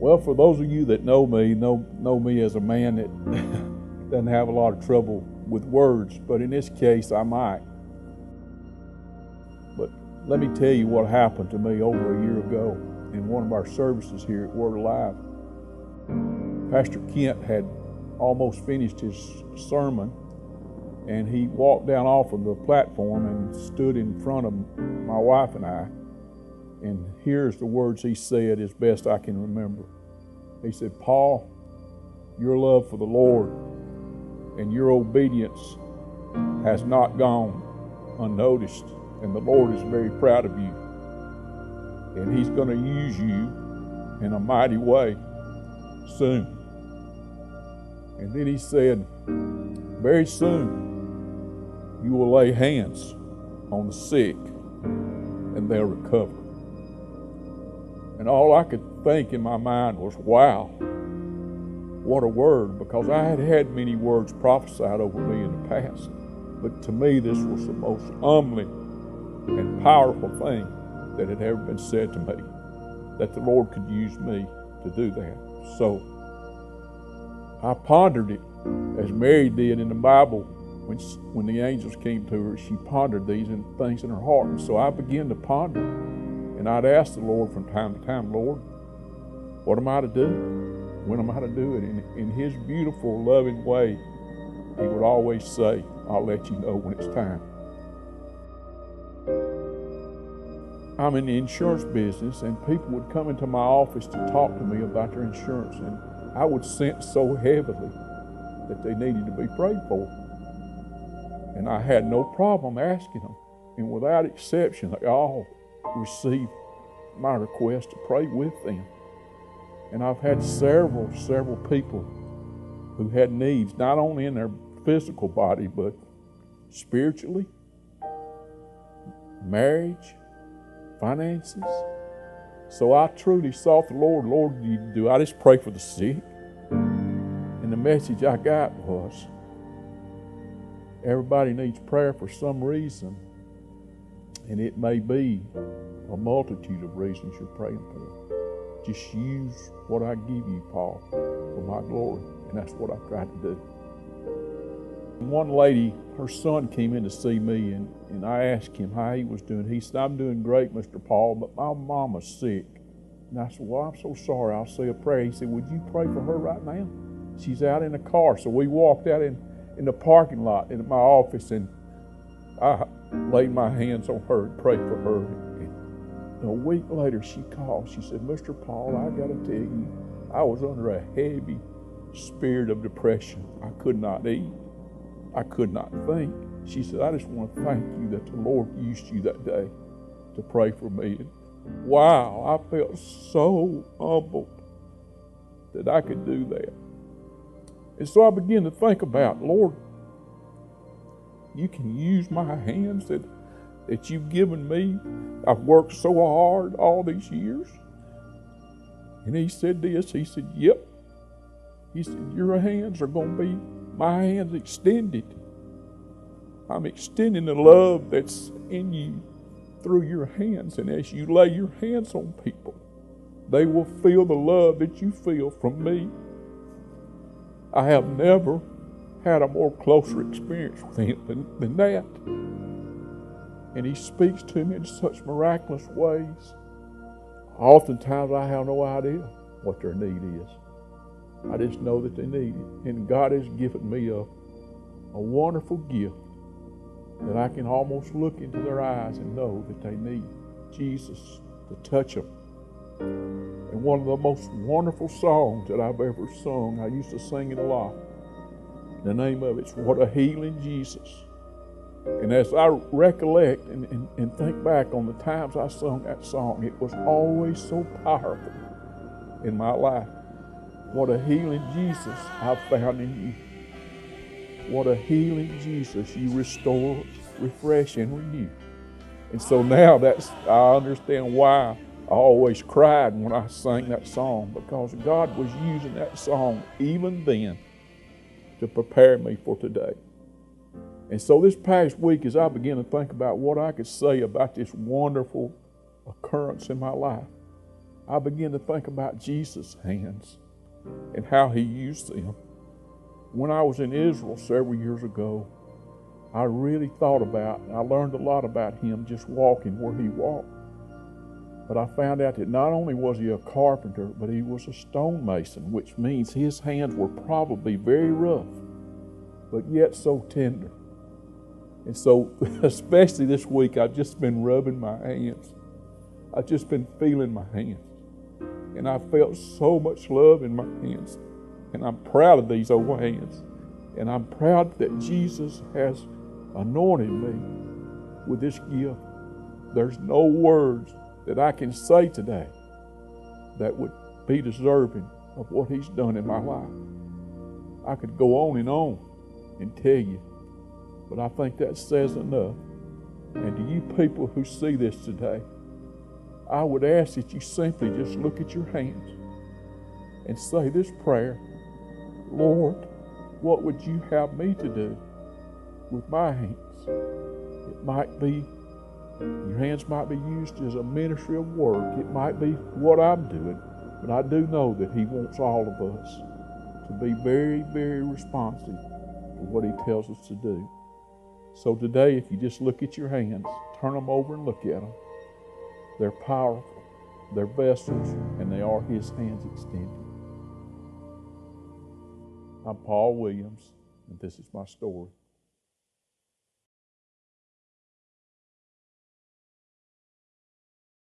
Well, for those of you that know me as a man that doesn't have a lot of trouble with words, but in this case I might. But let me tell you what happened to me over a year ago in one of our services here at Word Alive. Pastor Kent had almost finished his sermon, and he walked down off of the platform and stood in front of my wife and I. And here's the words he said as best I can remember. He said, "Paul, your love for the Lord and your obedience has not gone unnoticed, and the Lord is very proud of you. And He's going to use you in a mighty way soon." And then he said, "Very soon you will lay hands on the sick and they'll recover." And all I could think in my mind was, wow, what a word, because I had had many words prophesied over me in the past. But to me, this was the most humbling and powerful thing that had ever been said to me, that the Lord could use me to do that. So I pondered it as Mary did in the Bible when the angels came to her. She pondered these things in her heart. And so I began to ponder. And I'd ask the Lord from time to time, "Lord, what am I to do? When am I to do it?" And in His beautiful, loving way, He would always say, "I'll let you know when it's time." I'm in the insurance business, and people would come into my office to talk to me about their insurance, and I would sense so heavily that they needed to be prayed for. And I had no problem asking them. And without exception, they all received my request to pray with them. And I've had several people who had needs, not only in their physical body, but spiritually, marriage, finances. So I truly sought the Lord. "Lord, do I just pray for the sick?" And the message I got was, everybody needs prayer for some reason, and it may be a multitude of reasons you're praying for. Just use what I give you, Paul, for my glory, and that's what I tried to do. One lady, her son came in to see me, and I asked him how he was doing. He said, "I'm doing great, Mr. Paul, but my mama's sick." And I said, "Well, I'm so sorry. I'll say a prayer." He said, "Would you pray for her right now? She's out in the car." So we walked out in the parking lot in my office, and I laid my hands on her and prayed for her. And a week later, she called. She said, "Mr. Paul, I got to tell you, I was under a heavy spirit of depression. I could not eat. I could not think." She said, "I just want to thank you that the Lord used you that day to pray for me." And wow, I felt so humbled that I could do that. And so I began to think about, Lord, you can use my hands that you've given me. I've worked so hard all these years. And He said this, He said, "Yep." He said, "Your hands are going to be my hands extended. I'm extending the love that's in you through your hands. And as you lay your hands on people, they will feel the love that you feel from me." I have never had a more closer experience with Him than that. And He speaks to me in such miraculous ways. Oftentimes I have no idea what their need is. I just know that they need it. And God has given me a wonderful gift that I can almost look into their eyes and know that they need Jesus to touch them. And one of the most wonderful songs that I've ever sung, I used to sing it a lot. The name of it's "What a Healing Jesus." And as I recollect and think back on the times I sung that song, it was always so powerful in my life. What a healing Jesus I've found in you. What a healing Jesus you restore, refresh, and renew. And so now I understand why I always cried when I sang that song, because God was using that song even then to prepare me for today. And so this past week, as I began to think about what I could say about this wonderful occurrence in my life, I began to think about Jesus' hands and how he used them. When I was in Israel several years ago, I really thought about, I learned a lot about him just walking where he walked. But I found out that not only was he a carpenter, but he was a stonemason, which means his hands were probably very rough, but yet so tender. And so, especially this week, I've just been rubbing my hands. I've just been feeling my hands. And I felt so much love in my hands. And I'm proud of these old hands. And I'm proud that Jesus has anointed me with this gift. There's no words that I can say today that would be deserving of what he's done in my life. I could go on and tell you, but I think that says enough. And to you people who see this today, I would ask that you simply just look at your hands and say this prayer: Lord, what would you have me to do with my hands? It might be, your hands might be used as a ministry of work. It might be what I'm doing, but I do know that he wants all of us to be very, very responsive to what he tells us to do. So today, if you just look at your hands, turn them over and look at them. They're powerful, they're vessels, and they are his hands extended. I'm Paul Williams, and this is my story.